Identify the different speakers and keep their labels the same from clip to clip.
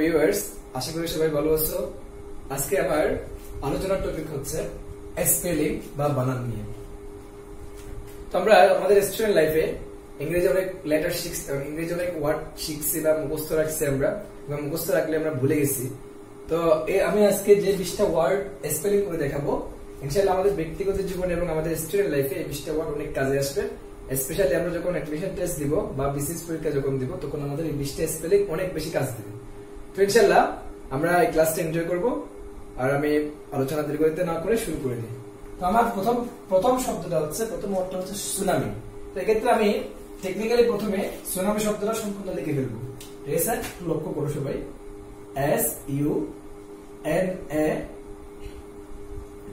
Speaker 1: Viewers, আশা করি সবাই ভালো আছো। আজকে আমার আলোচনার টপিক হচ্ছে স্পেলিং বা বানান নিয়ে। তো আমরা আমাদের স্টুডেন্ট লাইফে ইংরেজি অনেক লেটার শিখছি, ইংরেজি অনেক ওয়ার্ড শিখছি বা মুখস্থ রাখছি আমরা, এবং মুখস্থ রাখলে আমরা ভুলে গেছি। তো আমি আজকে যে 20টা ওয়ার্ড স্পেলিং করে দেখাবো, ইনশাআল্লাহ আমাদের ব্যক্তিগত জীবনে এবং আমাদের স্টুডেন্ট লাইফে এই 20টা ওয়ার্ড অনেক কাজে আসবে। স্পেশালি আমরা যখন অ্যাডমিশন টেস্ট দিব বা বিসিএস পরীক্ষা যখন দিব, তখন আমাদের এই 20টা স্পেলিং অনেক বেশি কাজ দিবে। তো ইনশাআল্লাহ আমরা এই ক্লাসটা এনজয় করব। আর আমি আলোচনা দীর্ঘায়িত না করে শুরু করে দিই। তো আমার প্রথম শব্দটা হচ্ছে, প্রথম ওয়ার্ডটা হচ্ছে সুনামি। তো এক্ষেত্রে আমি টেকনিক্যালি প্রথমে সুনামি শব্দটা সম্পূর্ণ লিখে ফেলবো। ঠিক আছে, একটু লক্ষ্য করো সবাই।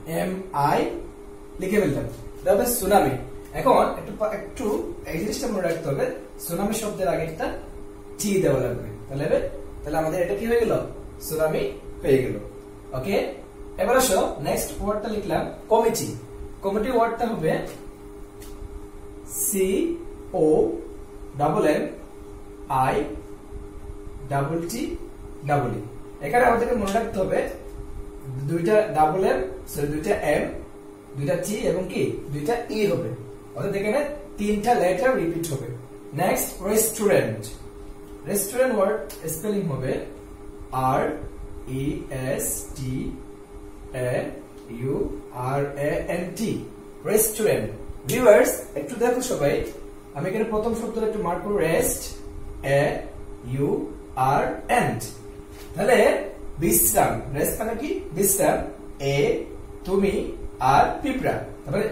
Speaker 1: SUNAMI লিখে ফেললাম, তাহলে সুনামি। এখন একটু এই জিনিসটা মনে রাখতে হবে, সুনামি শব্দের আগে একটা টি দেওয়া লাগবে। তাহলে আমাদের এটা কি হয়ে গেল? সুনামি হয়ে গেল। ওকে, এবার আসো নেক্সট ওয়ার্ডটা লিখলাম কমিটি। কমিটি ওয়ার্ডটা হবে COMMITTE। এখানে আমাদেরকে মনে রাখতে হবে দুইটা ডাবল এম, দুইটা এম, দুইটা টি এবং কি দুইটা ই হবে। অর্থাৎ এখানে তিনটা লেটার রিপিট হবে। Next restaurant. Restaurant word spelling হবে RESTAURANT। রেস্টুরেন্ট। ভিউয়ার্স একটু দেখো সবাই, আমি এখানে প্রথম শব্দটা একটু মার্ক করব, রেস্ট AURANT। তাহলে বিশ্রাম, রেস্ট মানে কি বিশ্রাম, তুমি আর পিঁপড়া। তারপরে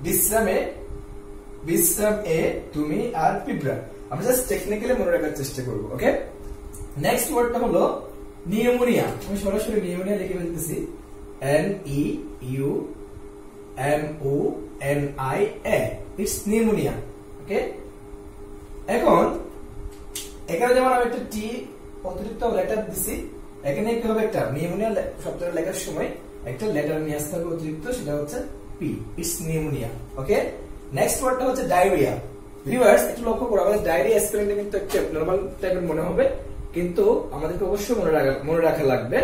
Speaker 1: বিশ্রাম তুমি আর পিঁপড়া। আমরা জাস্ট টেকনিক্যালি মনে রাখার চেষ্টা করব। ওকে, নেক্সট ওয়ার্ডটা হলো নিউমোনিয়া। আমি সরাসরি নিউমোনিয়া লিখে ফেলতেছি, NEUMONIA। It's pneumonia. ওকে, এখন এখানে যেমন আমি একটা টি অতিরিক্ত লেটার দিছি, এখানে কি হবে? একটা নিউমোনিয়া শব্দটা লেখার সময় একটা লেটার নিয়ে আসতে হবে অতিরিক্ত, সেটা হচ্ছে P. It's pneumonia. Okay, next ওয়ার্ডটা হচ্ছে ডায়রিয়া। ভিউয়ার্স একটু লক্ষ্য করো, আমাদের ডায়রিয়া স্পেলিংটা কিন্তু একটা নরমাল টাইপের মনে হবে, কিন্তু আমাদেরকে অবশ্যই মনে রাখা লাগবে।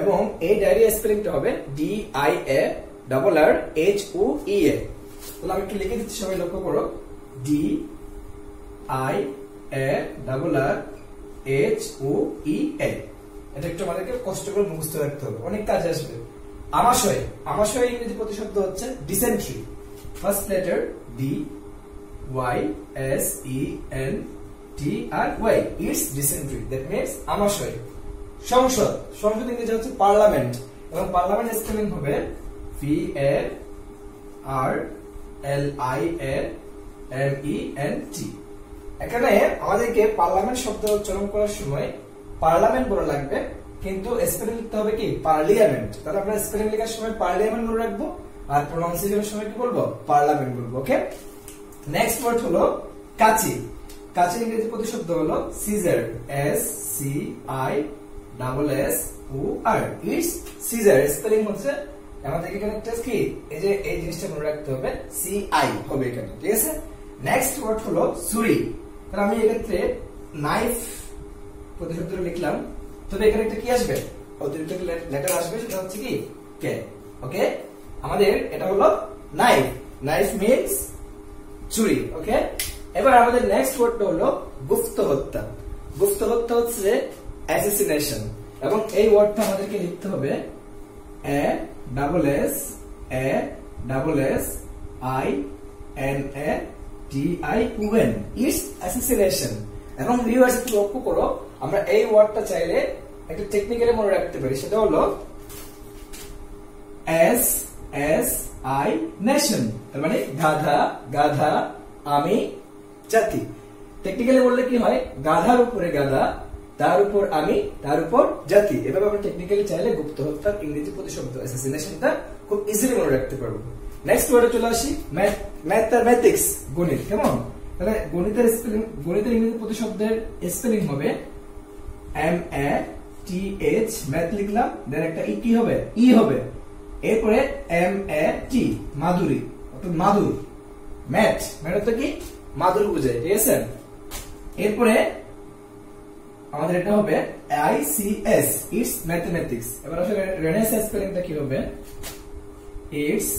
Speaker 1: এবং এই ডায়রিয়া স্পেলিংটা হবে DIARRHOEA। তাহলে আমি একটু লিখে দিচ্ছি, সবাই লক্ষ্য করো, DIARRHOEA। এটা একটু আমাদেরকে কষ্ট করে মুখস্থ রাখতে হবে, অনেক কাজে আসবে। আমাশয়। আমাশয় ইংরেজি প্রতিশব্দ হচ্ছে dysentery. First letter DYSENTRY। It's dysentery, that means আমাশয়। সংসদ। সংসদ ইংরেজি হচ্ছে পার্লামেন্ট, এবং পার্লামেন্ট স্পেলিং হবে PARLIAMENT। এখানে আমাদেরকে পার্লামেন্ট শব্দ উচ্চারণ করার সময় পার্লামেন্ট বলা লাগবে, কিন্তু স্পেলিং লিখতে হবে কি পার্লিয়ামেন্ট। তাহলে আমরা স্পেলিং লেখার সময় পার্লিয়ামেন্ট মনে রাখবো, আর প্রোনাউন্সিয়েশনের সময় কি বলবো? পার্লামেন্ট বলবো। ওকে, নেক্সট ওয়ার্ড হলো কাঁচি। কাঁচি ইংরেজি প্রতিশব্দ হলো scissor, SCISSOR। It's scissor. Spelling হচ্ছে আমাদের এখানে একটা কি, এই জিনিসটা মনে রাখতে হবে, CI হবে এখানে। ঠিক আছে, নেক্সট ওয়ার্ড হলো ছুরি। তাহলে আমি এক্ষেত্রে নাইফ প্রতিশব্দটা লিখলাম, তবে এখানে একটা কি আসবে? অতিরিক্ত লেটার আসবে, সেটা হচ্ছে কি কে। ওকে, আমাদের এটা হলো নাইফ। নাইফ মিন্স ছুরি। ওকে, এবার আমাদের নেক্সট ওয়ার্ডটা হলো গুপ্ত হত্যা। গুপ্ত হত্যা হচ্ছে অ্যাসাসিনেশন, এবং এই ওয়ার্ডটা আমাদেরকে লিখতে হবে ASSINATION। It's assassination. এখন ভিউয়ার্স একটু লক্ষ্য করো, আমরা এই ওয়ার্ডটা চাইলে একটা টেকনিক্যালি মনে রাখতে পারি, সেটা হলো SSI নেশন। তার মানে গাধা আমি জাতি। টেকনিক্যালি বললে কি হয়? গাধার উপরে গাধা, তার উপর আমি, তার উপর জাতি। এভাবে আমরা টেকনিক্যালি চাইলে গুপ্ত হত্যার ইংরেজি প্রতিশব্দ অ্যাসাসিনেশনটা খুব ইজিলি মনে রাখতে পারবো। নেক্সট ওয়ার্ডে চলে আসি, ম্যাথমেটিক্স, গণিত। কেমন? তাহলে গণিতের ইংরেজি প্রতিশব্দের স্পেলিং হবে MATH। ম্যাথ লিখলাম, দেন একটা কি হবে? ই হবে। এরপরে MAT, মাধুরী, অর্থাৎ মাধুর। ম্যাথ মানে তো কি মাদুর বুঝায়। ঠিক আছে, এরপরে আমাদের এটা হবে ICS, ইটস ম্যাথমেটিক্স। এবার আসলে রেনেসাঁ স্পেলিংটা কি হবে? ইটস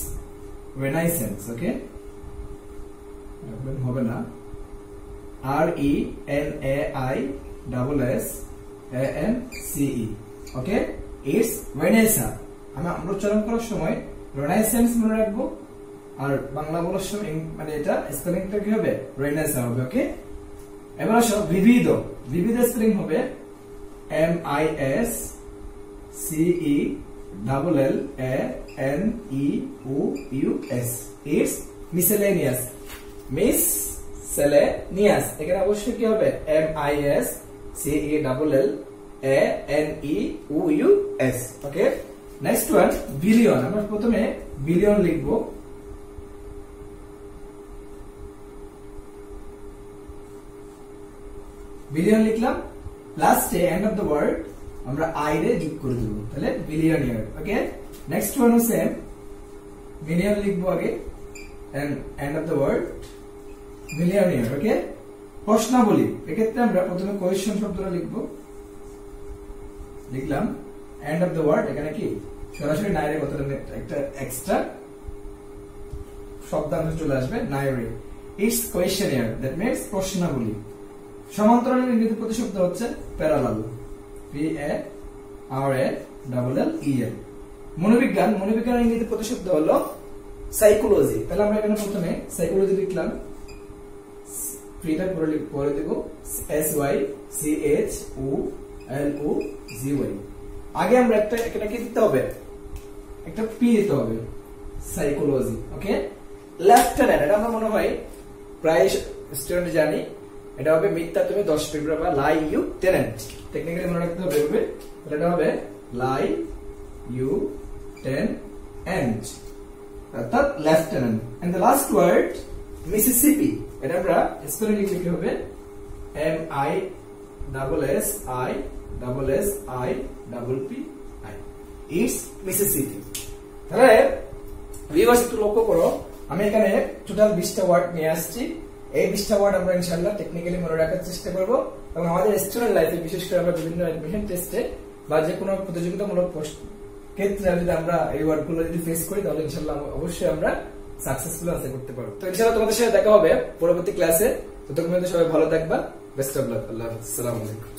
Speaker 1: রেনাইসেন্স। ওকে, হবে না, RENAISSANCE। Okay, it's renaissance. আমরা উচ্চারণ করার সময় রেনাইসেন্স মনে রাখবো, আর বাংলা বলার সময় মানে এটা স্পেলিংটা কি হবে? রেনেসাঁ হবে। ওকে, এবার আসো বিবিধ। বিবিধ স্পেলিং হবে MISCELLANEUS। It's miscellaneous. মিসসেলেনিয়াস, এখানে অবশ্যই কি হবে? MISCELLANEUS। Okay, next one billion. আমরা প্রথমে বিলিয়ন লিখবো। বিলিয়ন লিখলাম, লাস্টে এন্ড অফ দ্য ওয়ার্ড আমরা আই রে যোগ করে দেব, তাহলে বিলিয়নিয়ার। ওকে, নেক্সট ওয়ান হচ্ছে মিলিয়ন লিখবো আগে, end of the word millionaire. Okay, প্রশ্নাবলী, এক্ষেত্রে আমরা প্রথমে কোয়েশ্চন শব্দটা লিখবো, লিখলাম এন্ড অফ দ্য ওয়ার্ড, এখানে কি সরাসরি নাইরে কথাটা একটা এক্সট্রা শব্দাংশ চলে আসবে, নাইরে। ইটস কোয়েশ্চনিয়ার, দ্যাট মিন্স প্রশ্নাবলী। সমান্তরালের ইংরেজি প্রতিশব্দ হচ্ছে প্যারালাল, PARALLEL। মনোবিজ্ঞান, মনোবিজ্ঞানের ইংরেজি প্রতিশব্দ হলো সাইকোলজি। তাহলে আমরা এখানে প্রথমে সাইকোলজি লিখলাম, পরে দেব SYCHOLOGY। আগে আমরা এখানে কি দিতে হবে? একটা পি দিতে হবে, সাইকোলজি। ওকে, লেফটেন্যান্ট, এটা আমরা মনে হয় প্রায় স্টুডেন্ট জানি, এটা হবে মিথ্যা তুমি 10 পেপার বা লাই ইউ টেনেন্ট। টেকনিক্যালি মনে রাখতে হবে, এটা হবে লাই ইউ টেনেন্ট, অর্থাৎ lieutenant. And the last word Mississippi, এটা আমরা স্পেলিং লিখতে হবে MISSISSIPPI। It's Mississippi. তাহলে ভিউয়ার্স একটু লক্ষ্য করো, আমি এখানে টোটাল 20টা ওয়ার্ড নিয়ে আসছি। এই 20টা ওয়ার্ড আমরা ইনশাআল্লাহ টেকনিক্যালি মনে রাখার চেষ্টা করব, এবং আমাদের স্টুডেন্ট লাইফে বিশেষ করে আমরা বিভিন্ন অ্যাডমিশন টেস্টে বা যে কোনো প্রতিযোগিতামূলক ক্ষেত্রে যদি আমরা এই ওয়ার্ডগুলো যদি ফেস করি, তাহলে ইনশাআল্লাহ অবশ্যই আমরা সাকসেসফুল আশা করতে পারবো। তো ইনশাআল্লাহ তোমাদের সাথে দেখা হবে পরবর্তী ক্লাসে। ততক্ষণ সবাই ভালো থাকবা, বেস্ট অফ লাক, আল্লাহ হাফেজ, আসসালামু আলাইকুম।